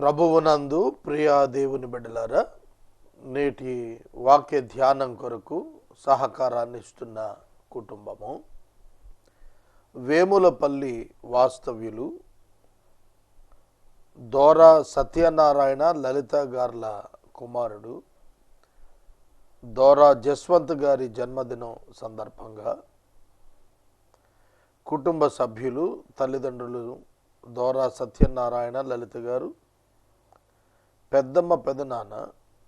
ప్రభువునందు ప్రియా దేవుని బిడ్డలారా, నేటి వాక్య ధ్యానం కొరకు సహకారాన్ని ఇస్తున్న కుటుంబము వేములపల్లి వాస్తవ్యులు దోరా సత్యనారాయణ లలిత గార్ల కుమారుడు దోరా జస్వంత్ గారి జన్మదినం సందర్భంగా కుటుంబ సభ్యులు తల్లిదండ్రులు దోరా సత్యనారాయణ లలిత గారు, పెద్దమ్మ పెదనాన్న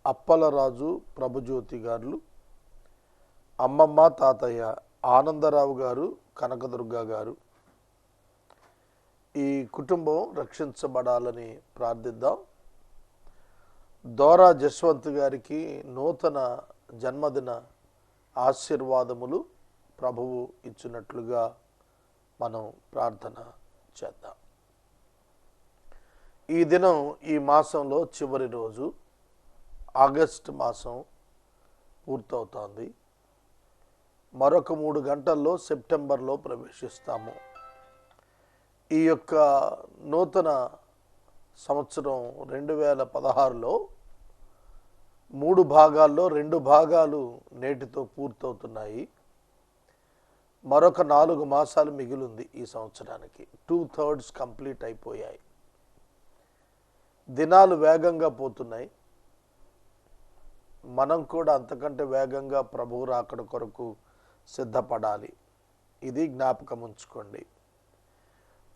అప్పలరాజు ప్రభుజ్యోతి గారు, అమ్మమ్మ తాతయ్య ఆనందరావు గారు, కనకదుర్గ గారు, ఈ కుటుంబం రక్షించబడాలని ప్రార్థిద్దాం. దోరా జస్వంత్ గారికి నూతన జన్మదిన ఆశీర్వాదములు ప్రభువు ఇచ్చినట్లుగా మనం ప్రార్థన చేద్దాం. ఈ దినం ఈ మాసంలో చివరి రోజు, ఆగస్టు మాసం పూర్తవుతోంది. మరొక 3 గంటల్లో సెప్టెంబర్లో ప్రవేశిస్తాము. ఈ యొక్క నూతన సంవత్సరం 2016లో 3 భాగాల్లో 2 భాగాలు నేటితో పూర్తవుతున్నాయి. మరొక 4 మాసాలు మిగిలింది. ఈ సంవత్సరానికి 2/3 కంప్లీట్ అయిపోయాయి. దినాలు వేగంగా పోతున్నాయి. మనం కూడా అంతకంటే వేగంగా ప్రభువు రాకడ కొరకు సిద్ధపడాలి. ఇది జ్ఞాపకం ఉంచుకోండి.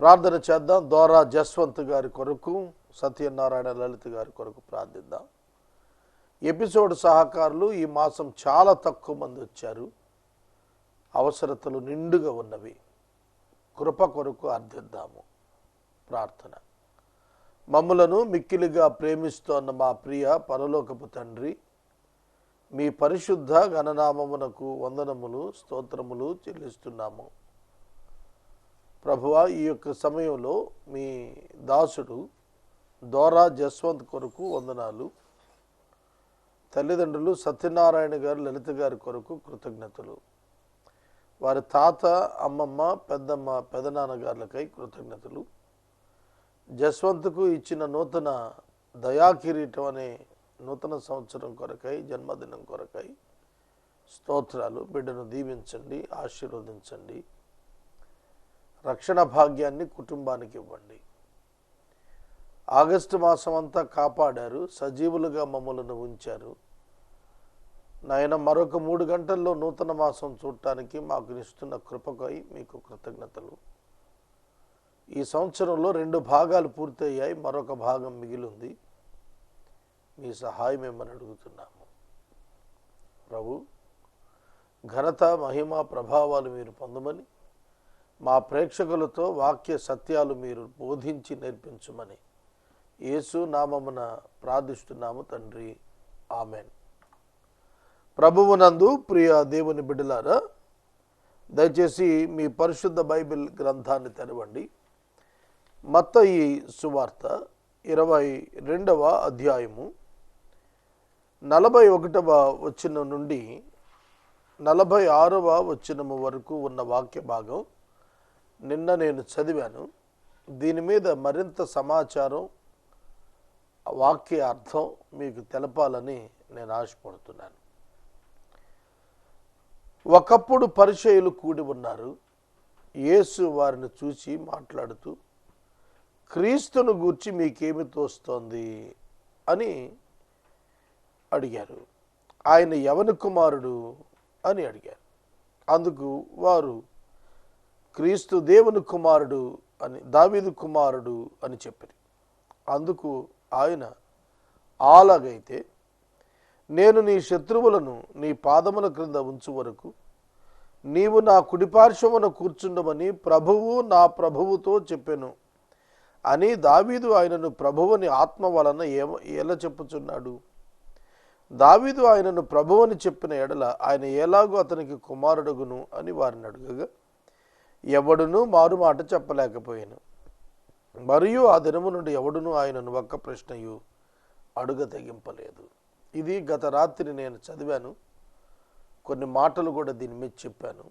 ప్రార్థన చేద్దాం. దోరా జస్వంత్ గారి కొరకు, సత్యనారాయణ లలిత గారి కొరకు ప్రార్థిద్దాం. ఎపిసోడ్ సహకారులు ఈ మాసం చాలా తక్కువ మంది వచ్చారు. అవసరతలు నిండుగా ఉన్నవి. కృప కొరకు అర్థిద్దాము. ప్రార్థన. మమ్ములను మిక్కిలిగా ప్రేమిస్తోన్న మా ప్రియ పరలోకపు తండ్రి, మీ పరిశుద్ధ గణనామమునకు వందనములు, స్తోత్రములు చెల్లిస్తున్నాము. ప్రభువా, ఈ యొక్క సమయంలో మీ దాసుడు దోరా జస్వంత్ కొరకు వందనాలు. తల్లిదండ్రులు సత్యనారాయణ గారు, లలిత గారి కొరకు కృతజ్ఞతలు. వారి తాత, అమ్మమ్మ, పెద్దమ్మ, పెదనాన్నగారులకై కృతజ్ఞతలు. జస్వంత్కు ఇచ్చిన నూతన దయాకిరీటం అనే నూతన సంవత్సరం కొరకై, జన్మదినం కొరకై స్తోత్రాలు. బిడ్డను దీవించండి, ఆశీర్వదించండి. రక్షణ భాగ్యాన్ని కుటుంబానికి ఇవ్వండి. ఆగస్టు మాసం అంతా కాపాడారు, సజీవులుగా మమ్మలను ఉంచారు. నాయన, మరొక 3 గంటల్లో నూతన మాసం చూడటానికి మాకు ఇస్తున్న కృపకై మీకు కృతజ్ఞతలు. ఈ సంవత్సరంలో 2 భాగాలు పూర్తయ్యాయి, మరొక భాగం మిగిలింది. మీ సహాయం ఏమని అడుగుతున్నాము. ప్రభు, ఘనత, మహిమ, ప్రభావాలు మీరు పొందమని, మా ప్రేక్షకులతో వాక్య సత్యాలు మీరు బోధించి నేర్పించమని యేసు నామమున ప్రార్థిస్తున్నాము తండ్రి. ఆమెన్. ప్రభువునందు ప్రియ దేవుని బిడ్డలారా, దయచేసి మీ పరిశుద్ధ బైబిల్ గ్రంథాన్ని తెరవండి. మత్తయి సువార్త 22వ అధ్యాయము 41వ వచనం నుండి 46వ వచనము వరకు ఉన్న వాక్య భాగం నిన్న నేను చదివాను. దీని మీద మరింత సమాచారం, వాక్య అర్థం మీకు తెలపాలని నేను ఆశపడుతున్నాను. ఒకప్పుడు పరిచయులు కూడి ఉన్నారు. యేసు వారిని చూసి మాట్లాడుతూ, క్రీస్తును గూర్చి మీకేమి తోస్తోంది అని అడిగారు. ఆయన ఎవని కుమారుడు అని అడిగారు. అందుకు వారు, క్రీస్తు దేవుని కుమారుడు అని, దావీదు కుమారుడు అని చెప్పారు. అందుకు ఆయన, అలాగైతే నేను నీ శత్రువులను నీ పాదముల క్రింద ఉంచు వరకు నీవు నా కుడిపార్శ్వమున కూర్చుండమని ప్రభువు నా ప్రభువుతో చెప్పెను అని దావీదు ఆయనను ప్రభువుని ఆత్మ వలన ఎలా చెప్పుచున్నాడు? దావీదు ఆయనను ప్రభువుని చెప్పిన ఎడల ఆయన ఎలాగో అతనికి కుమారుడుగును అని వారిని అడగగా, ఎవడునూ మారు మాట చెప్పలేకపోయాను. మరియు ఆ దినము నుండి ఎవడునూ ఆయనను ఒక్క ప్రశ్నయు అడుగ తెగింపలేదు. ఇది గత రాత్రి నేను చదివాను. కొన్ని మాటలు కూడా దీని మీద చెప్పాను.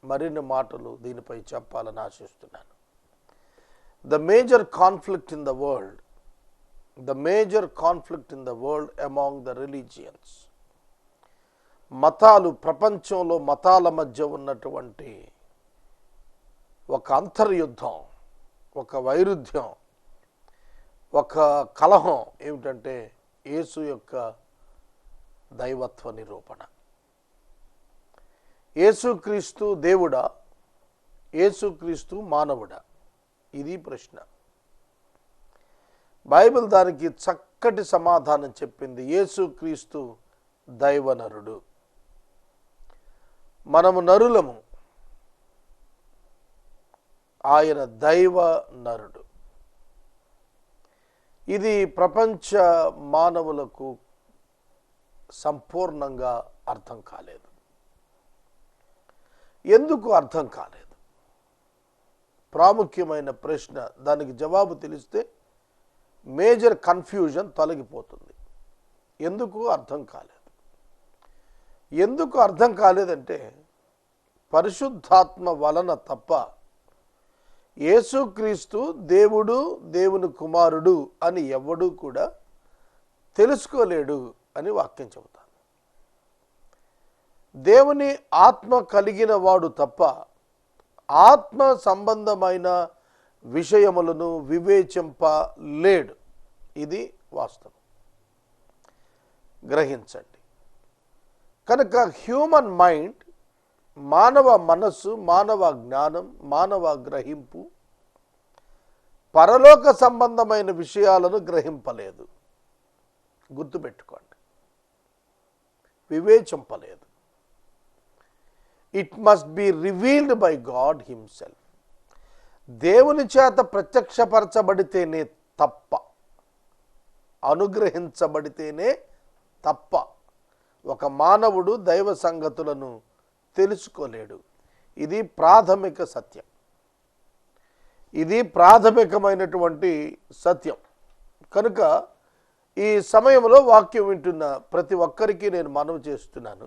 మరిన్ని మాటలు దీనిపై చెప్పాలని ఆశిస్తున్నాను. The major conflict in the world the major conflict in the world among the religions. మతాలు, ప్రపంచంలో మతాల మధ్య ఉన్నటువంటి ఒక అంతర్యుద్ధం, ఒక వైరుధ్యం, ఒక కలహం ఏమిటంటే యేసు యొక్క దైవత్వ నిరూపణ. యేసుక్రీస్తు దేవుడా, యేసుక్రీస్తు మానవుడా? ఇది ప్రశ్న. బైబిల్ దానికి చక్కటి సమాధానం చెప్పింది. యేసుక్రీస్తు దైవనరుడు, మనము నరులము, ఆయన దైవ నరుడు. ఇది ప్రపంచ మానవులకు సంపూర్ణంగా అర్థం కాలేదు. ఎందుకు అర్థం కాలేదు? ప్రాముఖ్యమైన ప్రశ్న. దానికి జవాబు తెలిస్తే మేజర్ కన్ఫ్యూజన్ తొలగిపోతుంది. ఎందుకు అర్థం కాలేదు? ఎందుకు అర్థం కాలేదంటే పరిశుద్ధాత్మ వలన తప్ప యేసుక్రీస్తు దేవుడు, దేవుని కుమారుడు అని ఎవడూ కూడా తెలుసుకోలేడు అని వాక్యం చెబుతాను. దేవుని ఆత్మ కలిగిన వాడు తప్ప ఆత్మ సంబంధమైన విషయములను వివేచింపలేడు. ఇది వాస్తవం, గ్రహించండి. కనుక హ్యూమన్ మైండ్, మానవ మనస్సు, మానవ జ్ఞానం, మానవ గ్రహింపు పరలోక సంబంధమైన విషయాలను గ్రహింపలేదు. గుర్తుపెట్టుకోండి, వివేచింపలేదు. It must be revealed by God himself. దేవుని చేత ప్రత్యక్షపరచబడితేనే తప్ప, అనుగ్రహించబడితేనే తప్ప ఒక మానవుడు దైవ సంగతులను తెలుసుకోలేడు. ఇది ప్రాథమిక సత్యం. ఇది ప్రాథమికమైనటువంటి సత్యం. కనుక ఈ సమయంలో వాక్యం వింటున్న ప్రతి ఒక్కరికి నేను మనవి చేస్తున్నాను.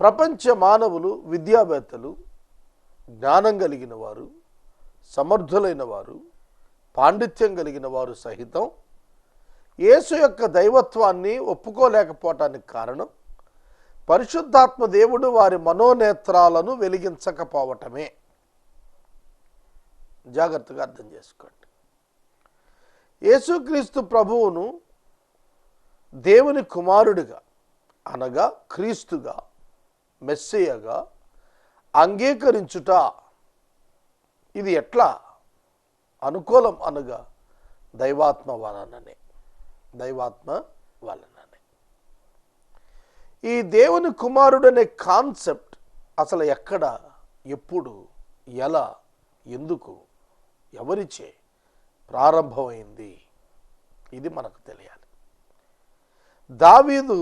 ప్రపంచ మానవులు, విద్యావేత్తలు, జ్ఞానం కలిగిన వారు, సమర్థులైన వారు, పాండిత్యం కలిగిన వారు సహితం యేసు యొక్క దైవత్వాన్ని ఒప్పుకోలేకపోవటానికి కారణం పరిశుద్ధాత్మ దేవుడు వారి మనోనేత్రాలను వెలిగించకపోవటమే. జాగ్రత్తగా అర్థం చేసుకోండి. యేసుక్రీస్తు ప్రభువును దేవుని కుమారుడిగా, అనగా క్రీస్తుగా, మెస్సియగా అంగీకరించుట ఇది ఎట్లా అనుకూలం? అనగా దైవాత్మ వలననే. దైవాత్మ వలననే. ఈ దేవుని కుమారుడనే కాన్సెప్ట్ అసలు ఎక్కడ, ఎప్పుడు, ఎలా, ఎందుకు, ఎవరిచే ప్రారంభమైంది? ఇది మనకు తెలియాలి. దావీదు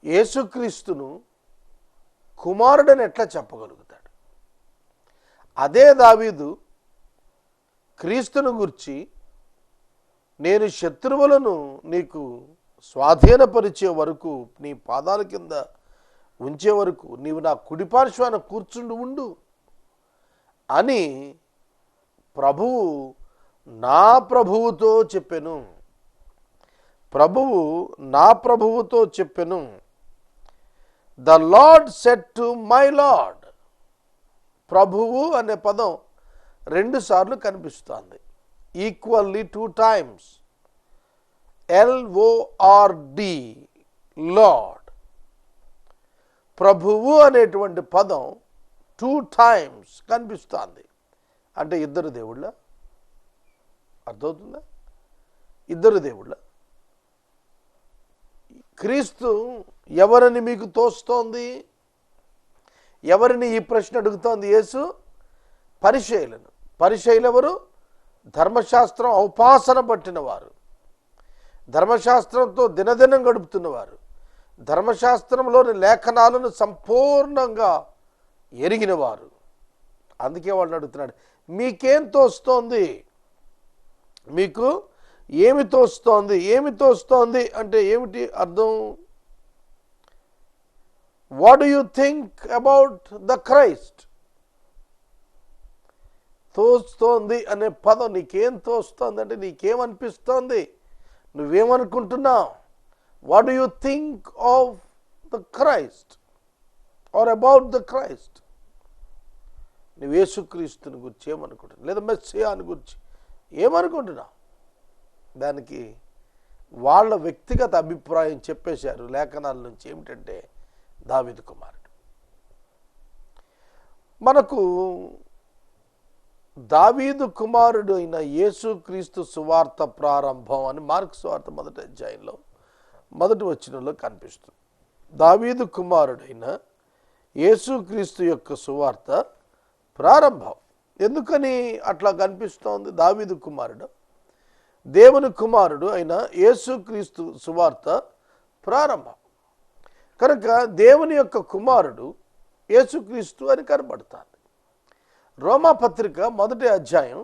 యేసుక్రీస్తును కుమారుడని ఎట్లా చెప్పగలుగుతాడు? అదే దావీదు క్రీస్తును గురించి నేను శత్రువులను నీకు స్వాధీనపరిచే వరకు, నీ పాదాల కింద ఉంచే వరకు నీవు నా కుడిపార్శ్వాన కూర్చుండి ఉండు అని ప్రభువు నా ప్రభువుతో చెప్పెను. ప్రభువు నా ప్రభువుతో చెప్పెను. The lord said to my lord. ప్రభువు అనే పదం 2 సార్లు కనిపిస్తోంది, ఈక్వల్లీ 2 times. LORD, lord. ప్రభువు అనేటువంటి పదం 2 times కనిపిస్తోంది. అంటే ఇద్దరు దేవుళ్ళ? అర్థమవుతుందా? ఇద్దరు దేవుళ్ళ. క్రీస్తు ఎవరని మీకు తోస్తోంది? ఎవరిని ఈ ప్రశ్న అడుగుతోంది యేసు? పరిసయ్యులను. పరిసయ్యులు ఎవరు? ధర్మశాస్త్రం ఔపాసన పట్టిన వారు, ధర్మశాస్త్రంతో దినదినం గడుపుతున్నవారు, ధర్మశాస్త్రంలోని లేఖనాలను సంపూర్ణంగా ఎరిగిన వారు. అందుకే వాళ్ళని అడుగుతున్నాడు, మీకేం తోస్తోంది? మీకు ఏమి తోస్తోంది? ఏమి తోస్తోంది అంటే ఏమిటి అర్థం? What do you think about the Christ? తోస్తోంది అనే పదం, నీకేం తోస్తోంది అంటే నీకేమనిపిస్తోంది, నువ్వేమనుకుంటున్నావు? What do you think of the Christ or about the Christ? నువ్వు యేసుక్రీస్తుని గురించి ఏమనుకుంటున్నావు, లేదా మెస్సియాని గురించి ఏమనుకుంటున్నావు? దానికి వాళ్ళ వ్యక్తిగత అభిప్రాయం చెప్పేశారు లేఖనాల నుంచి. ఏమిటంటే దావీదు కుమారుడు. మనకు దావీదు కుమారుడు అయిన యేసుక్రీస్తు సువార్త ప్రారంభం అని మార్కు సువార్త 1వ అధ్యాయంలో 1వ వచనంలో కనిపిస్తుంది. దావీదు కుమారుడైన యేసుక్రీస్తు యొక్క సువార్త ప్రారంభం. ఎందుకని అట్లా కనిపిస్తోంది? దావీదు కుమారుడు, దేవుని కుమారుడు అయిన యేసుక్రీస్తు సువార్త ప్రారంభం కనుక దేవుని యొక్క కుమారుడు యేసుక్రీస్తు అని కనబడుతుంది. రోమాపత్రిక 1వ అధ్యాయం,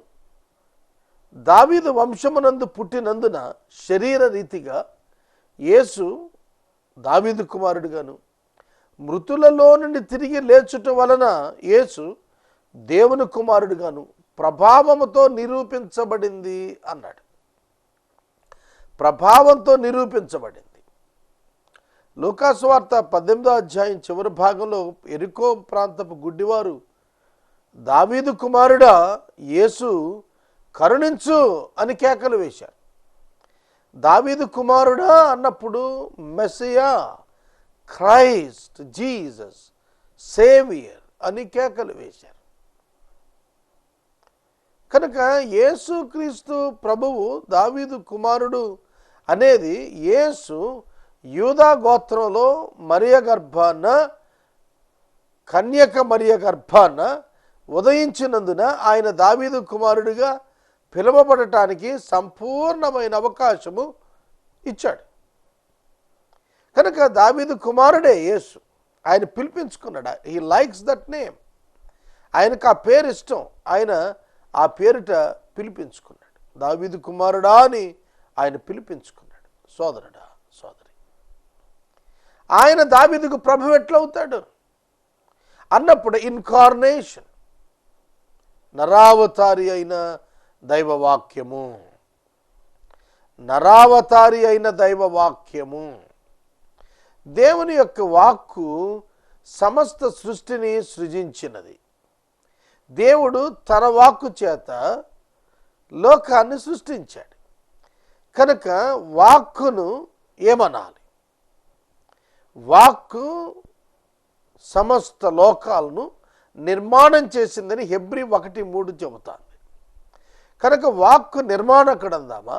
దావీదు వంశమునందు పుట్టినందున శరీర రీతిగా యేసు దావీదు కుమారుడుగాను, మృతులలో నుండి తిరిగి లేచుట వలన యేసు దేవుని కుమారుడుగాను ప్రభావముతో నిరూపించబడింది అన్నాడు. ప్రభావంతో నిరూపించబడింది. లూకాసు వార్త 18వ అధ్యాయం చివరి భాగంలో ఎరికో ప్రాంతపు గుడ్డివారు, దావీదు కుమారుడా యేసు కరుణించు అని కేకలు వేశారు. దావీదు కుమారుడా అన్నప్పుడు మెస్సియా, క్రైస్ట్, జీసస్, సేవియర్ అని కేకలు వేశారు. కనుక యేసుక్రీస్తు ప్రభువు దావీదు కుమారుడు అనేది యేసు యూదా గోత్రంలో మరియ గర్భాన, కన్యక మరియ గర్భాన ఉదయించినందున ఆయన దావీదు కుమారుడిగా పిలువబడటానికి సంపూర్ణమైన అవకాశము ఇచ్చాడు. కనుక దావీదు కుమారుడే యేసు. ఆయన పిలిపించుకున్నాడు. He likes that name. ఆయనకు ఆ పేరు ఇష్టం. ఆయన ఆ పేరిట పిలిపించుకున్నాడు. దావీదు కుమారుడా అని ఆయన పిలిపించుకున్నాడు. సోదరుడా, సోదరి, ఆయన దావీదుకు ప్రభు ఎట్లవుతాడు అన్నప్పుడు ఇన్కార్నేషన్, నరావతారి అయిన దైవవాక్యము, నరావతారి అయిన దైవవాక్యము. దేవుని యొక్క వాక్కు సమస్త సృష్టిని సృజించినది. దేవుడు తన వాక్కు చేత లోకాన్ని సృష్టించాడు. కనుక వాక్కును ఏమనాలి? వాక్కు సమస్త లోకాలను నిర్మాణం చేసిందని హెబ్రీ 1:3 చెబుతాంది. కనుక వాక్కు నిర్మాణకుడు అందామా,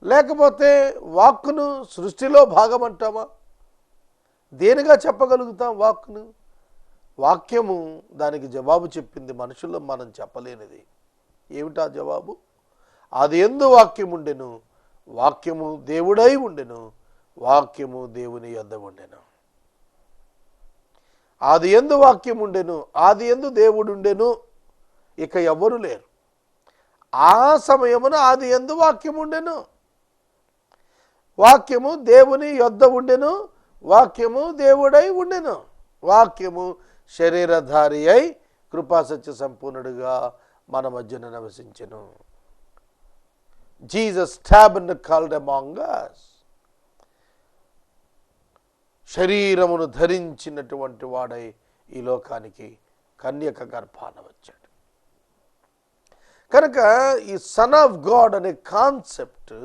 లేకపోతే వాక్కును సృష్టిలో భాగం అంటామా? దేనిగా చెప్పగలుగుతాం వాక్కును? వాక్యము దానికి జవాబు చెప్పింది. మనుషుల్లో మనం చెప్పలేనిది ఏమిటా జవాబు? ఆదియందు వాక్యం ఉండెను, వాక్యము దేవుడై ఉండెను, వాక్యము దేవుని యొద్ద ఉండెను. ఆదియందు వాక్యం ఉండెను, ఆదియందు దేవుడు ఉండెను, ఇక ఎవరు లేరు. ఆ సమయమున ఆదియందు వాక్యం ఉండెను, వాక్యము దేవుని యొద్ద ఉండెను, వాక్యము దేవుడై ఉండెను, వాక్యము శరీరధారి అయి కృపాసత్య సంపూర్ణుడిగా మన మధ్యన నివసించెను. Jesus tabernacled among us. శరీరమును ధరించినటువంటి వాడై ఈ లోకానికి కన్యక గర్భాన వచ్చాడు. కనుక ఈ సన్ ఆఫ్ గాడ్ అనే కాన్సెప్ట్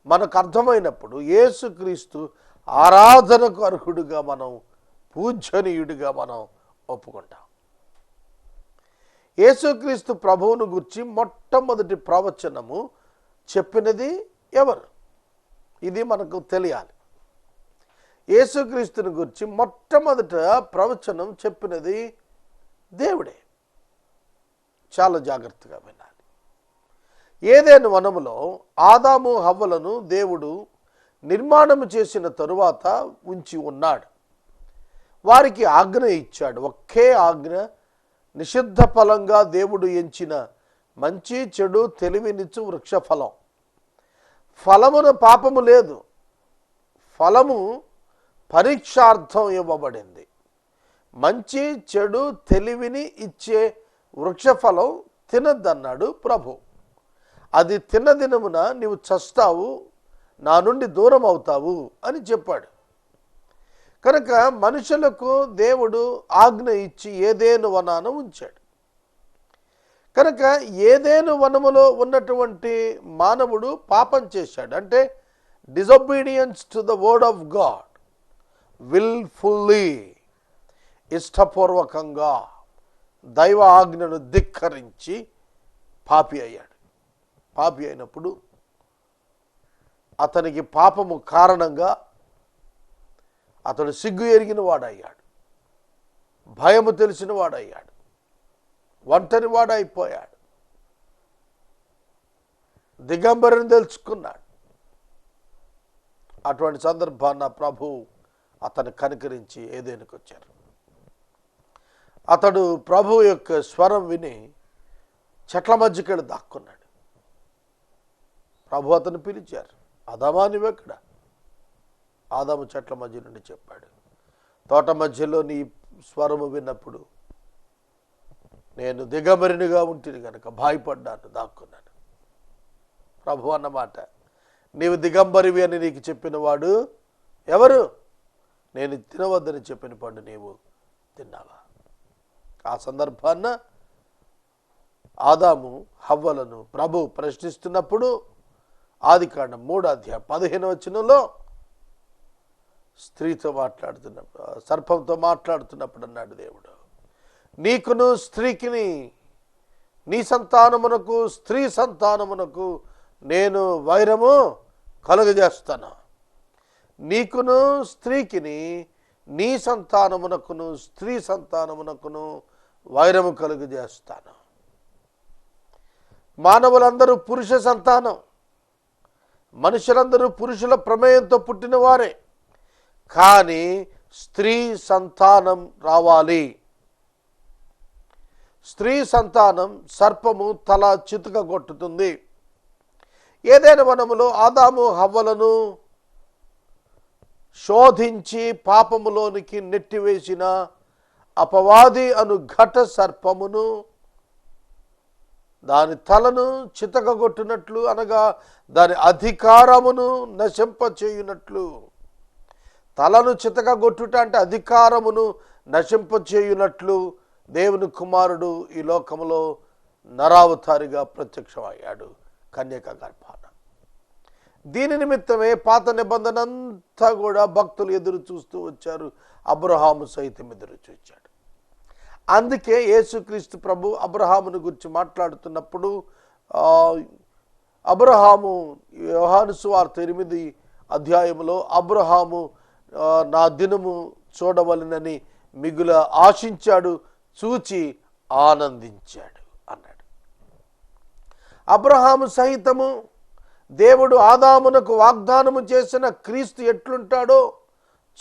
మనకు అర్థమైనప్పుడు యేసుక్రీస్తు ఆరాధనకు అర్హుడుగా మనం, పూజనీయుడిగా మనం ఒప్పుకుంటాం. యేసుక్రీస్తు ప్రభువును గురించి మొట్టమొదటి ప్రవచనము చెప్పినది ఎవరు? ఇది మనకు తెలియాలి. యేసుక్రీస్తుని గురించి మొట్టమొదట ప్రవచనం చెప్పినది దేవుడే. చాలా జాగ్రత్తగా వినాలి. ఏదైనా వనములో ఆదాము హవ్వలను దేవుడు నిర్మాణము చేసిన తరువాత ఉంచి ఉన్నాడు. వారికి ఆజ్ఞ ఇచ్చాడు. ఒకే ఆజ్ఞ, నిషిద్ధ ఫలంగా దేవుడు ఎంచిన మంచి చెడు తెలివినిచ్చు వృక్ష ఫలం. ఫలమున పాపము లేదు. ఫలము పరీక్షార్థం ఇవ్వబడింది. మంచి చెడు తెలివిని ఇచ్చే వృక్షఫలం తినద్దన్నాడు ప్రభు. అది తిన్న దినమున నీవు చస్తావు, నా నుండి దూరం అవుతావు అని చెప్పాడు. కనుక మనుషులకు దేవుడు ఆజ్ఞ ఇచ్చి ఏదేను వనాన ఉంచాడు. కనుక ఏదేను వనములో ఉన్నటువంటి మానవుడు పాపం చేశాడు. అంటే disobedience to the word of God, wilfully, ఇష్టపూర్వకంగా దైవ ఆజ్ఞను ధిక్కరించి పాపి అయ్యాడు. పాపి అయినప్పుడు అతనికి పాపము కారణంగా అతడు సిగ్గు ఎరిగిన వాడయ్యాడు, భయము తెలిసిన వాడయ్యాడు, ఒంటరి వాడైపోయాడు, దిగంబరిని తెలుసుకున్నాడు. అటువంటి సందర్భాన్న ప్రభు అతను కనికరించి ఏదేనుకు వచ్చారు. అతడు ప్రభు యొక్క స్వరం విని చెట్ల మధ్యకెళ్ళి దాక్కున్నాడు. ప్రభు అతను పిలిచారు, ఆదామా నువ్వెక్కడ? ఆదాము చెట్ల మధ్య నుండి చెప్పాడు, తోట మధ్యలో నీ స్వరము విన్నప్పుడు నేను దిగంబరినిగా ఉంటుంది కనుక భయపడ్డాను, దాక్కున్నాను. ప్రభు అన్నమాట, నీవు దిగంబరివి అని నీకు చెప్పిన వాడు ఎవరు? నేను తినవద్దని చెప్పిన పండు నీవు తిన్నావా? ఆ సందర్భాన్న ఆదాము హవ్వలను ప్రభు ప్రశ్నిస్తున్నప్పుడు ఆదికాండం 3:15 స్త్రీతో మాట్లాడుతున్నప్పుడు, సర్పంతో మాట్లాడుతున్నప్పుడు అన్నాడు దేవుడు, నీకును స్త్రీకిని, నీ సంతానమునకు స్త్రీ సంతానమునకు నేను వైరము కలుగజేస్తాను. నీకును స్త్రీకిని, నీ సంతానమునకును స్త్రీ సంతానమునకును వైరము కలుగజేస్తాను. మానవులందరూ పురుష సంతానం, మనుషులందరూ పురుషుల ప్రమేయంతో పుట్టిన వారే, కానీ స్త్రీ సంతానం రావాలి. స్త్రీ సంతానం సర్పము తల చితుకగొట్టుతుంది. ఏదైనా వనములో ఆదాము హవ్వలను శోధించి పాపములోనికి నెట్టివేసిన అపవాది అను ఘట సర్పమును దాని తలను చితకగొట్టినట్లు, అనగా దాని అధికారమును నశింపచేయునట్లు. తలను చితకగొట్టుట అంటే అధికారమును నశింపచేయునట్లు దేవుని కుమారుడు ఈ లోకములో నరావతారిగా ప్రత్యక్షమయ్యాడు కన్యక గర్భాన. దీని నిమిత్తమే పాత నిబంధన అంతా కూడా భక్తులు ఎదురు చూస్తూ వచ్చారు. అబ్రహాము సైతం ఎదురు చూచాడు. అందుకే యేసుక్రీస్తు ప్రభు అబ్రహామును గురించి మాట్లాడుతున్నప్పుడు అబ్రహాము యోహాను సువార్త 8 అబ్రహాము నా దినము చూడవలెనని మిగుల ఆశించాడు, చూచి ఆనందించాడు అన్నాడు. అబ్రహాము సహితము దేవుడు ఆదామునకు వాగ్దానము చేసిన క్రీస్తు ఎట్లుంటాడో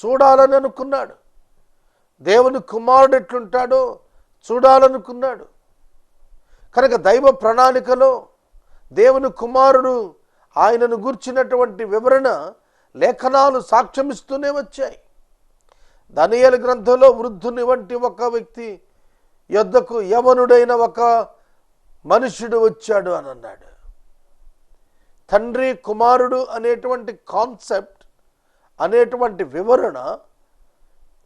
చూడాలని అనుకున్నాడు. దేవుని కుమారుడు ఎట్లుంటాడో చూడాలనుకున్నాడు. కనుక దైవ ప్రణాళికలో దేవుని కుమారుడు ఆయనను గూర్చినటువంటి వివరణ లేఖనాలు సాక్ష్యమిస్తూనే వచ్చాయి. దానియేలు గ్రంథంలో వృద్ధుని వంటి ఒక వ్యక్తి యొద్దకు యవనుడైన ఒక మనుష్యుడు వచ్చాడు అని అన్నాడు. తండ్రి కుమారుడు అనేటువంటి కాన్సెప్ట్, అనేటువంటి వివరణ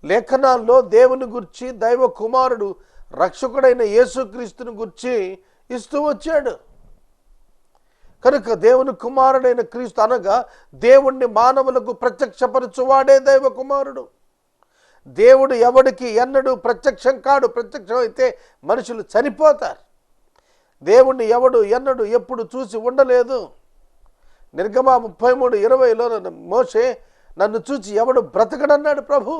లేఖనాల్లో దేవుని గురించి, దైవ కుమారుడు రక్షకుడైన యేసుక్రీస్తుని గురించి ఇస్తూ వచ్చాడు. కనుక దేవుని కుమారుడైన క్రీస్తు అనగా దేవుణ్ణి మానవులకు ప్రత్యక్షపరచువాడే దైవ కుమారుడు. దేవుడు ఎవడికి ఎన్నడూ ప్రత్యక్షం కాడు. ప్రత్యక్షం అయితే మనుషులు చనిపోతారు. దేవుణ్ణి ఎవడు ఎన్నడూ ఎప్పుడు చూసి ఉండలేదు. నిర్గమ 33:20 మోషే నన్ను చూసి ఎవడు బ్రతకడన్నాడు ప్రభు.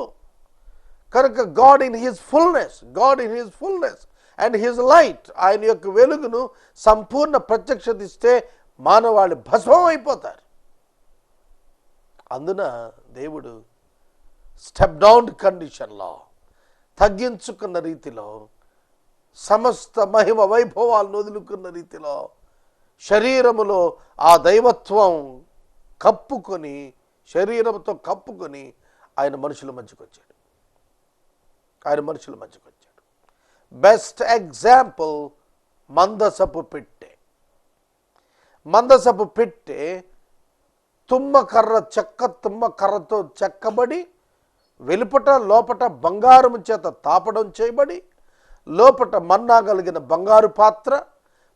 కనుక God in his fullness and his light, ఆయన యొక్క వెలుగును సంపూర్ణ ప్రత్యక్షత ఇస్తే మానవాళి భస్మం అయిపోతారు. అందున దేవుడు స్టెప్ డౌన్ కండిషన్లో, తగ్గించుకున్న రీతిలో, సమస్త మహిమ వైభవాలను వదులుకున్న రీతిలో శరీరములో ఆ దైవత్వం కప్పుకొని, శరీరంతో కప్పుకొని ఆయన మనుషుల మధ్యకు వచ్చాడు. బెస్ట్ ఎగ్జాంపుల్ మందసపు పెట్టె. మందసపు పెట్టె తుమ్మకర్రతో చెక్కబడి వెలుపట లోపట బంగారము చేత తాపడం చేయబడి, లోపట మన్నా కలిగిన బంగారు పాత్ర,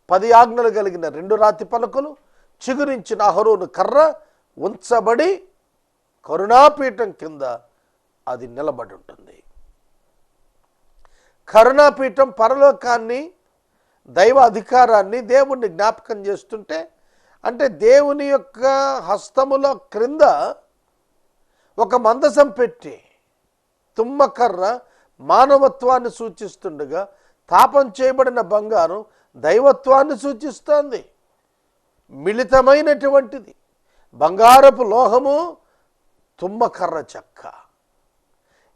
10 ఆజ్ఞలు కలిగిన 2 రాతి పలకలు, చిగురించిన అహరోను కర్ర ఉంచబడి కరుణాపీఠం కింద అది నిలబడి ఉంటుంది. కరుణాపీఠం పరలోకాన్ని, దైవ అధికారాన్ని, దేవుణ్ణి జ్ఞాపకం చేస్తుంటే, అంటే దేవుని యొక్క హస్తముల క్రింద ఒక మందసం పెట్టి తుమ్మకర్ర మానవత్వాన్ని సూచిస్తుండగా, తాపం చేయబడిన బంగారం దైవత్వాన్ని సూచిస్తోంది. మిళితమైనటువంటిది బంగారపు లోహము, తుమ్మకర్ర చెక్క.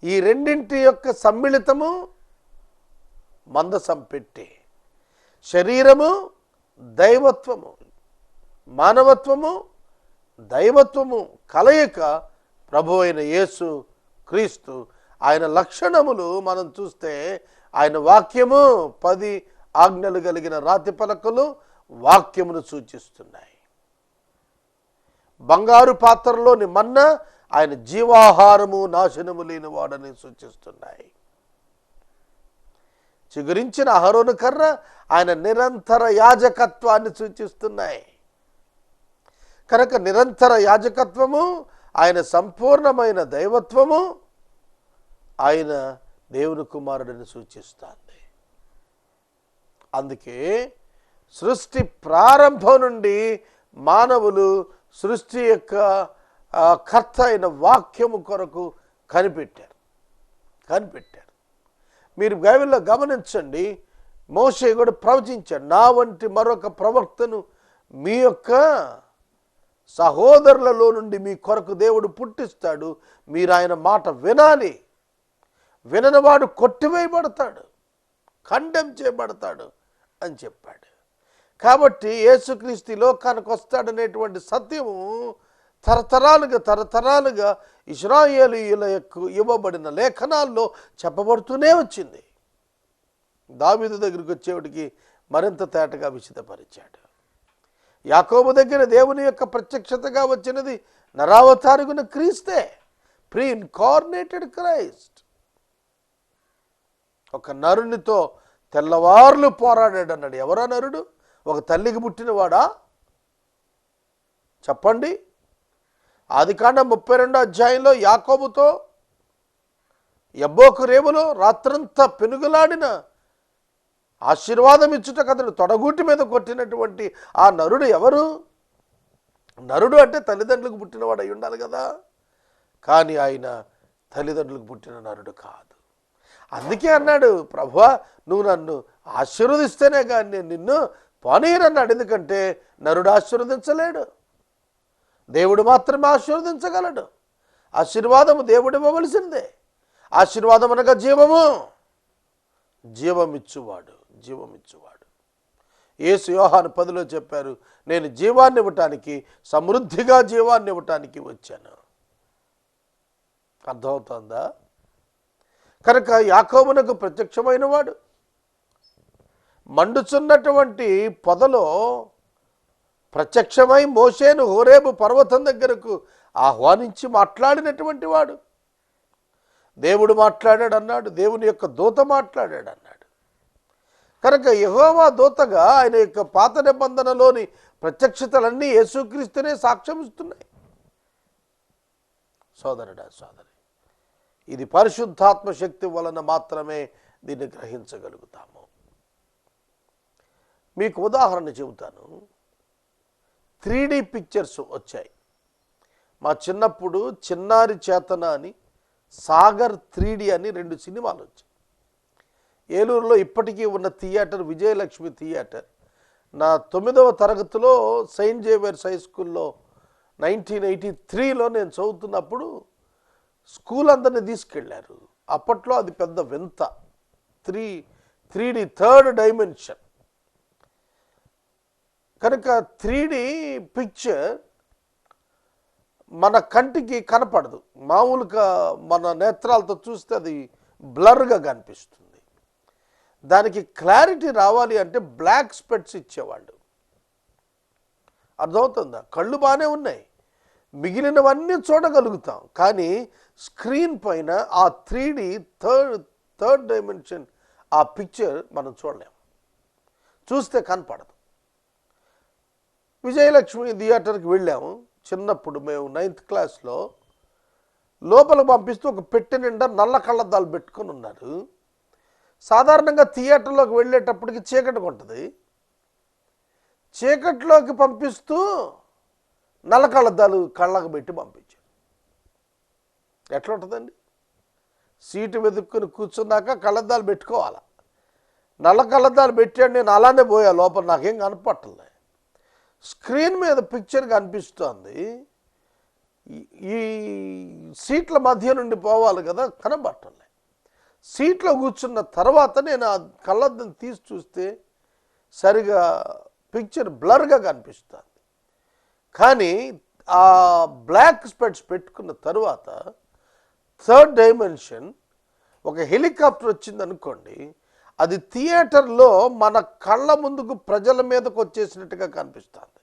ఈ రెండింటి యొక్క సమ్మిళితము మందసం పెట్టి. శరీరము దైవత్వము, మానవత్వము దైవత్వము కలయిక ప్రభు అయిన యేసు క్రీస్తు. ఆయన లక్షణములు మనం చూస్తే, ఆయన వాక్యము 10 ఆజ్ఞలు కలిగిన రాతి పలకలు వాక్యమును సూచిస్తున్నాయి. బంగారు పాత్రలోని మన్నా ఆయన జీవాహారము, నాశనము లేని వాడని సూచిస్తున్నాయి. చిగురించిన అహరోను కర్ర ఆయన నిరంతర యాజకత్వాన్ని సూచిస్తున్నాయి. కనుక నిరంతర యాజకత్వము, ఆయన సంపూర్ణమైన దైవత్వము, ఆయన దేవుని కుమారుడిని సూచిస్తుంది. అందుకే సృష్టి ప్రారంభం నుండి మానవులు సృష్టి యొక్క కర్త అయిన వాక్యము కొరకు కనిపెట్టారు. మీరు బైబిల్లో గమనించండి, మోషే కూడా ప్రవచించాడు, నా వంటి మరొక ప్రవక్తను మీ యొక్క సహోదరులలో నుండి మీ కొరకు దేవుడు పుట్టిస్తాడు, మీరు ఆయన మాట వినాలి, విననివాడు కొట్టివేయబడతాడు, ఖండెం చేయబడతాడు అని చెప్పాడు. కాబట్టి యేసుక్రీస్తు లోకానికి వస్తాడనేటువంటి సత్యము తరతరాలుగా ఇశ్రాయేలీయులకు ఇవ్వబడిన లేఖనాల్లో చెప్పబడుతూనే వచ్చింది. దావీదు దగ్గరికి వచ్చేవాడికి మరింత తేటగా విశదపరిచాడు. యాకోబు దగ్గర దేవుని యొక్క ప్రత్యక్షతగా వచ్చినది నరావతారుగున క్రీస్తే, ప్రీ ఇన్కార్నేటెడ్ క్రైస్ట్. ఒక నరునితో తెల్లవార్లు పోరాడాడు అన్నాడు. ఎవరా నరుడు? ఒక తల్లికి పుట్టినవాడా? చెప్పండి. ఆదికాండం 32వ అధ్యాయంలో యాకోబుతో యబ్బోకు రేవులో రాత్రంతా పెనుగులాడిన, ఆశీర్వాదం ఇచ్చుట కథను తొడగూటి మీద కొట్టినటువంటి ఆ నరుడు ఎవరు? నరుడు అంటే తల్లిదండ్రులకు పుట్టినవాడు అయి ఉండాలి కదా. కానీ ఆయన తల్లిదండ్రులకు పుట్టిన నరుడు కాదు. అందుకే అన్నాడు, ప్రభువా నువ్వు నన్ను ఆశీర్వదిస్తేనే కానీ నేను నిన్ను పోనీయనన్నాడు. ఎందుకంటే నరుడు ఆశీర్వదించలేడు, దేవుడు మాత్రమే ఆశీర్వదించగలడు. ఆశీర్వాదము దేవుడు ఇవ్వవలసిందే. ఆశీర్వాదం అనగా జీవము, జీవమిచ్చువాడు. యేసు యోహాను 10లో చెప్పారు, నేను జీవాన్ని ఇవ్వటానికి, సమృద్ధిగా జీవాన్ని ఇవ్వటానికి వచ్చాను. అర్థమవుతుందా? కనుక యాకోబునకు ప్రత్యక్షమైన వాడు, మండుచున్నటువంటి పొదలో ప్రత్యక్షమై మోషేను హోరేబు పర్వతం దగ్గరకు ఆహ్వానించి మాట్లాడినటువంటి వాడు. దేవుడు మాట్లాడాడు అన్నాడు, దేవుని యొక్క దూత మాట్లాడాడు అన్నాడు. కనుక యెహోవా దూతగా ఆయన యొక్క పాత నిబంధనలోని ప్రత్యక్షతలన్నీ యేసుక్రీస్తునే సాక్ష్యం ఇస్తున్నాయి. సోదరుడా, సోదరి, ఇది పరిశుద్ధాత్మ శక్తి వలన మాత్రమే దీన్ని గ్రహించగలుగుతాము. మీకు ఉదాహరణ చెబుతాను. 3D పిక్చర్స్ వచ్చాయి. మా చిన్నప్పుడు చిన్నారి చేతన అని, సాగర్ 3D అని 2 సినిమాలు వచ్చాయి. ఏలూరులో ఇప్పటికీ ఉన్న థియేటర్ విజయలక్ష్మి థియేటర్. నా 9వ తరగతిలో సెయింట్ జేవియర్స్ హై స్కూల్లో 1983లో నేను చదువుతున్నప్పుడు స్కూల్ అందరినీ తీసుకెళ్లారు. అప్పట్లో అది పెద్ద వింత. 3D third dimension. కనుక 3D పిక్చర్ మన కంటికి కనపడదు. మామూలుగా మన నేత్రాలతో చూస్తే అది బ్లర్గా కనిపిస్తుంది. దానికి క్లారిటీ రావాలి అంటే బ్లాక్ స్పెట్స్ ఇచ్చేవాళ్ళు. అర్థమవుతుందా? కళ్ళు బాగానే ఉన్నాయి, మిగిలినవన్నీ చూడగలుగుతాం, కానీ స్క్రీన్ పైన ఆ 3D థర్డ్ డైమెన్షన్ ఆ పిక్చర్ మనం చూడలేం, చూస్తే కనపడదు. విజయలక్ష్మి థియేటర్కి వెళ్ళాము చిన్నప్పుడు, మేము 9th క్లాస్లో. లోపల పంపిస్తూ ఒక పెట్టె నిండా నల్ల కళ్ళద్దాలు పెట్టుకొని ఉన్నారు. సాధారణంగా థియేటర్లోకి వెళ్ళేటప్పటికి చీకటిగా ఉంటుంది, చీకట్లోకి పంపిస్తూ నల్ల కళ్ళద్దాలు కళ్ళకు పెట్టి పంపించారు. ఎట్లా ఉంటుందండి? సీటు వెతుక్కుని కూర్చున్నాక కళ్ళద్దాలు పెట్టుకోవాలి. నల్ల కళ్ళద్దాలు పెట్టాడు, నేను అలానే పోయా లోపల, నాకేం కనపట్టలే. స్క్రీన్ మీద పిక్చర్ కనిపిస్తోంది, ఈ సీట్ల మధ్య నుండి పోవాలి కదా, కనబట్టలే. సీట్లో కూర్చున్న తర్వాత నేను ఆ కళ్ళద్దం తీసి చూస్తే సరిగా పిక్చర్ బ్లర్గా కనిపిస్తుంది. కానీ ఆ బ్లాక్ స్పెట్స్ పెట్టుకున్న తర్వాత థర్డ్ డైమెన్షన్, ఒక హెలికాప్టర్ వచ్చింది అనుకోండి, అది థియేటర్లో మన కళ్ళ ముందుకు ప్రజల మీదకు వచ్చేసినట్టుగా కనిపిస్తుంది.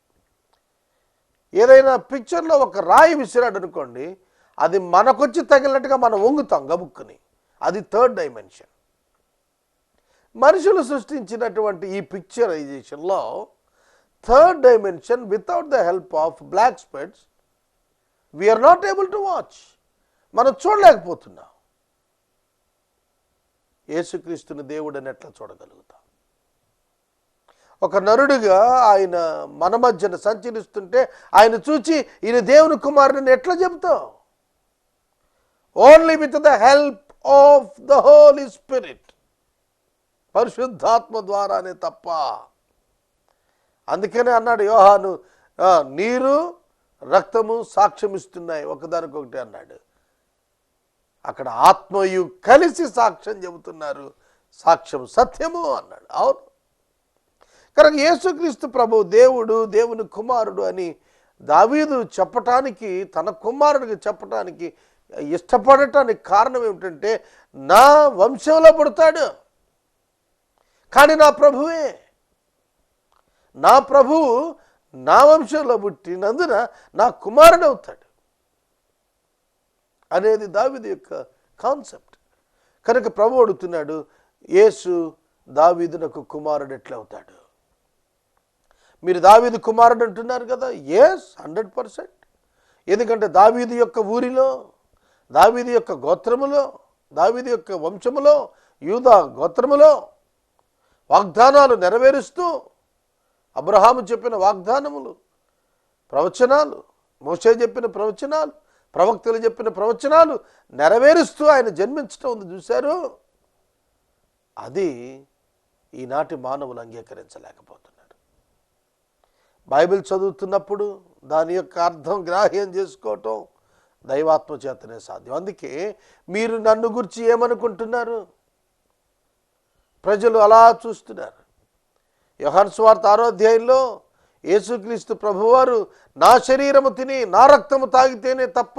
ఏదైనా పిక్చర్లో ఒక రాయి విసిరాడు అనుకోండి, అది మనకొచ్చి తగిలినట్టుగా మనం వంగుతాం గబుక్కుని. అది థర్డ్ డైమెన్షన్. మనుషులు సృష్టించినటువంటి ఈ పిక్చరైజేషన్లో third dimension, without the help of black specs we are not able to watch. మనం చూడలేకపోతున్నాం. యేసుక్రీస్తుని దేవుడని ఎట్లా చూడగలుగుతాం? ఒక నరుడిగా ఆయన మన మధ్యన సంచరిస్తుంటే ఆయన చూచి ఈయన దేవుని కుమారుడిని ఎట్లా చెబుతాం? Only with the help of the Holy Spirit, పరిశుద్ధాత్మ ద్వారానే తప్ప. అందుకనే అన్నాడు యోహాను, నీరు రక్తము సాక్ష్యం ఇస్తున్నాయి ఒకదానికొకటి అన్నాడు. అక్కడ ఆత్మయు కలిసి సాక్ష్యం చెబుతున్నారు, సాక్ష్యం సత్యము అన్నాడు. అవును, కనుక యేసుక్రీస్తు ప్రభు దేవుడు, దేవుని కుమారుడు అని దావీదు చెప్పటానికి, తన కుమారుడికి చెప్పటానికి ఇష్టపడటానికి కారణం ఏమిటంటే, నా వంశంలో పుడతాడు, కానీ నా ప్రభువే, నా ప్రభువు నా వంశంలో పుట్టినందున నా కుమారుడు అవుతాడు అనేది దావీదు యొక్క కాన్సెప్ట్. కనుక ప్రభు అడుగుతున్నాడు, యేసు దావీదునకు కుమారుడు ఎట్లా అవుతాడు? మీరు దావీదు కుమారుడు అంటున్నారు కదా. ఎస్, 100%. ఎందుకంటే దావీదు యొక్క ఊరిలో, దావీదు యొక్క గోత్రములో, దావీదు యొక్క వంశములో, యూదా గోత్రములో వాగ్దానాలు నెరవేరుస్తూ, అబ్రహాము చెప్పిన వాగ్దానములు, ప్రవచనాలు, మోషే చెప్పిన ప్రవచనాలు, ప్రవక్తలు చెప్పిన ప్రవచనాలు నెరవేరుస్తూ ఆయన జన్మించడం ఉంది చూశారు. అది ఈనాటి మానవులు అంగీకరించలేకపోతున్నారు. బైబిల్ చదువుతున్నప్పుడు దాని యొక్క అర్థం గ్రాహ్యం చేసుకోవటం దైవాత్మ చేతనే సాధ్యం. అందుకే మీరు నన్ను గురించి ఏమనుకుంటున్నారు? ప్రజలు అలా చూస్తున్నారు. యోహాను సువార్త 6వ అధ్యాయంలో యేసుక్రీస్తు ప్రభువారు, నా శరీరము తిని నా రక్తము తాగితేనే తప్ప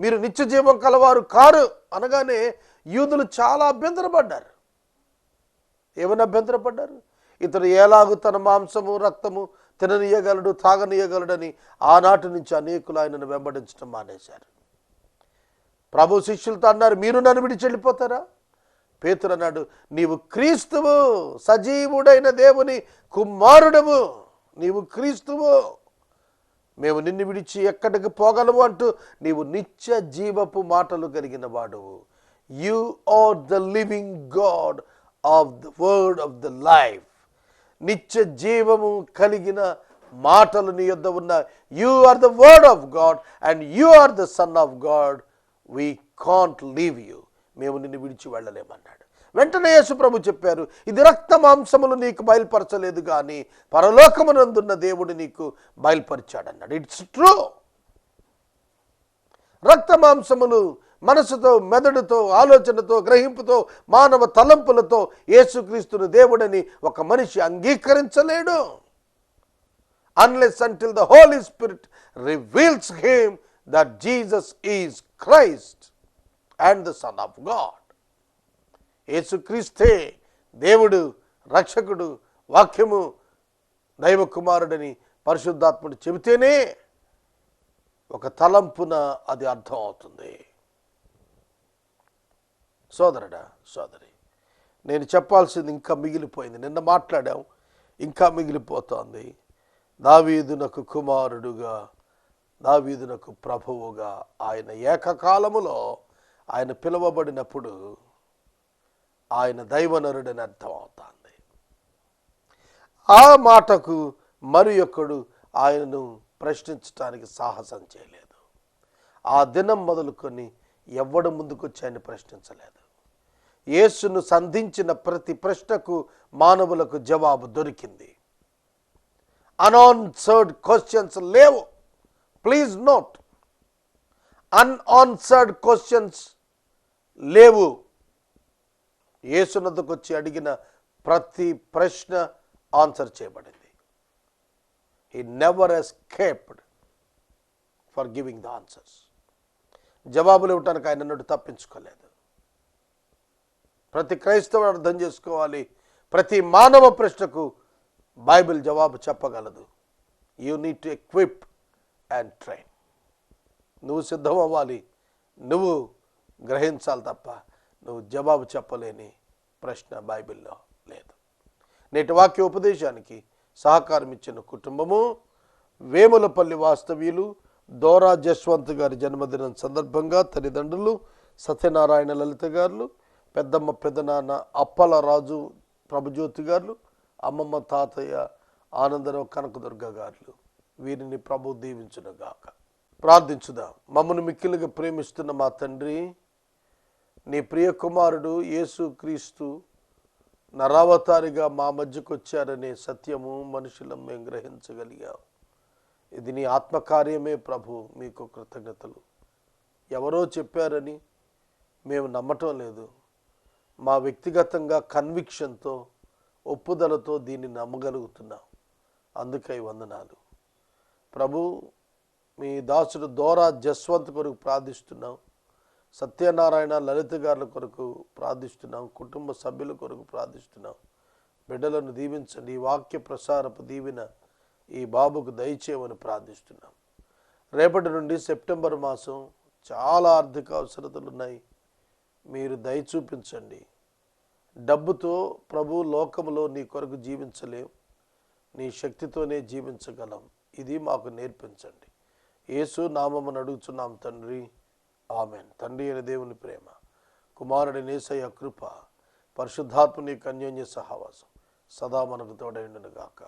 మీరు నిత్య జీవం కలవారు కారు అనగానే యూదులు చాలా అభ్యంతరపడ్డారు. ఏమైనా అభ్యంతరపడ్డారు? ఇతడు ఎలాగూ తన మాంసము రక్తము తిననీయగలడు, తాగనీయగలడని ఆనాటి నుంచి అనేకులు ఆయనను వెంబడించడం మానేశారు. ప్రభు శిష్యులతో అన్నారు, మీరు నన్ను విడిచి వెళ్ళిపోతారా? పేతురు అన్నాడు, నీవు క్రీస్తువు, సజీవుడైన దేవుని కుమారుడవు, నీవు క్రీస్తువు, మేము నిన్ను విడిచి ఎక్కడికి పోగలము అంటూ నీవు నిత్య జీవపు మాటలు కలిగిన వాడువు. You are the living God of the word of the life. నిత్య జీవము కలిగిన మాటలు నీ యొద్ద ఉన్న. You are the word of God and you are the son of God. We can't leave you, మేము నిన్ను విడిచి వెళ్ళలేమన్నాడు. వెంటనే యేసు ప్రభు చెప్పారు, ఇది రక్త మాంసములు నీకు బయలుపరచలేదు కానీ పరలోకమునందున్న దేవుడు నీకు బయలుపరిచాడన్నాడు. It's true. రక్త మాంసములు మనసుతో, మెదడుతో, ఆలోచనతో, గ్రహింపుతో, మానవ తలంపులతో యేసుక్రీస్తును దేవుడని ఒక మనిషి అంగీకరించలేడు. Unless until the Holy Spirit reveals him that Jesus is Christ and the son of God. యేసుక్రీస్తే దేవుడు రక్షకుడు, వాక్యము దైవ కుమారుడని పరిశుద్ధాత్ముడు చెబితేనే ఒక తలంపున అది అర్థం అవుతుంది. సోదరుడా, సోదరి, నేను చెప్పాల్సింది ఇంకా మిగిలిపోయింది. నిన్న మాట్లాడాం, ఇంకా మిగిలిపోతోంది. దావీదునకు కుమారుడుగా, దావీదునకు ప్రభువుగా ఆయన ఏకకాలములో ఆయన పిలువబడినప్పుడు ఆయన దైవనరుడని అర్థం అవుతుంది. ఆ మాటకు మరి ఒక్కడు ఆయనను ప్రశ్నించడానికి సాహసం చేయలేదు. ఆ దినం మొదలుకొని ఎవ్వడు ముందుకొచ్చి ఆయన ప్రశ్నించలేదు. యేసును సంధించిన ప్రతి ప్రశ్నకు మానవులకు జవాబు దొరికింది. అన్ఆన్సర్డ్ క్వశ్చన్స్ లేవు. ప్లీజ్ నోట్, అన్ఆన్సర్డ్ క్వశ్చన్స్ లేవు. యేసునద్దకు వచ్చి అడిగిన ప్రతి ప్రశ్న ఆన్సర్ చేయబడింది. He never escaped for giving the answers. జవాబులు ఇవ్వటానికి ఆయన నుండి తప్పించుకోలేదు. ప్రతి క్రైస్తవుడు అర్థం చేసుకోవాలి, ప్రతి మానవ ప్రశ్నకు బైబిల్ జవాబు చెప్పగలదు. You need to equip and train. నువ్వు సిద్ధం అవ్వాలి, నువ్వు గ్రహించాలి తప్ప నువ్వు జవాబు చెప్పలేని ప్రశ్న బైబిల్లో లేదు. నేటి వాక్య ఉపదేశానికి సహకారం ఇచ్చిన కుటుంబము వేములపల్లి వాస్తవ్యులు దోరా జశ్వంత్ గారి జన్మదినం సందర్భంగా తల్లిదండ్రులు సత్యనారాయణ లలిత గారు, పెద్దమ్మ పెద్దనాన్న అప్పల రాజు ప్రభుజ్యోతి గారు, అమ్మమ్మ తాతయ్య ఆనందరావు కనకదుర్గ గారు, వీరిని ప్రభు దీవించునుగాక. ప్రార్థించుదాం. మమ్మను మిక్కిలుగా ప్రేమిస్తున్న మా తండ్రి, నీ ప్రియ కుమారుడు యేసు క్రీస్తు నరావతారిగా మా మధ్యకు వచ్చారనే సత్యము మనుషులం మేము గ్రహించగలిగాం. ఇది నీ ఆత్మకార్యమే ప్రభు, మీకు కృతజ్ఞతలు. ఎవరో చెప్పారని మేము నమ్మటం లేదు. మా వ్యక్తిగతంగా కన్విక్షన్తో, ఒప్పుదలతో దీన్ని నమ్మగలుగుతున్నాం. అందుకై వందనాలు ప్రభు. మీ దాసుడు దోరా జస్వంత్ కొరకు ప్రార్థిస్తున్నాం. సత్యనారాయణ లలిత గారుల కొరకు ప్రార్థిస్తున్నాం. కుటుంబ సభ్యుల కొరకు ప్రార్థిస్తున్నాం. బిడ్డలను దీవించండి. ఈ వాక్య ప్రసారపు దీవెన ఈ బాబుకు దయచేయమని ప్రార్థిస్తున్నాం. రేపటి నుండి సెప్టెంబర్ మాసం చాలా ఆర్థిక అవసరతలు ఉన్నాయి. మీరు దయ చూపించండి. డబ్బుతో ప్రభు లోకములో నీ కొరకు జీవించలేం, నీ శక్తితోనే జీవించగలం. ఇది మాకు నేర్పించండి. యేసు నామమున అడుగుచున్నాం తండ్రి, ఆమెన్. తండ్రి అయిన దేవుని ప్రేమ, కుమారుడి యేసయ్య కృప, పరిశుద్ధాత్మని అన్యోన్య సహవాసం సదా మనకు తోడైండును గాక.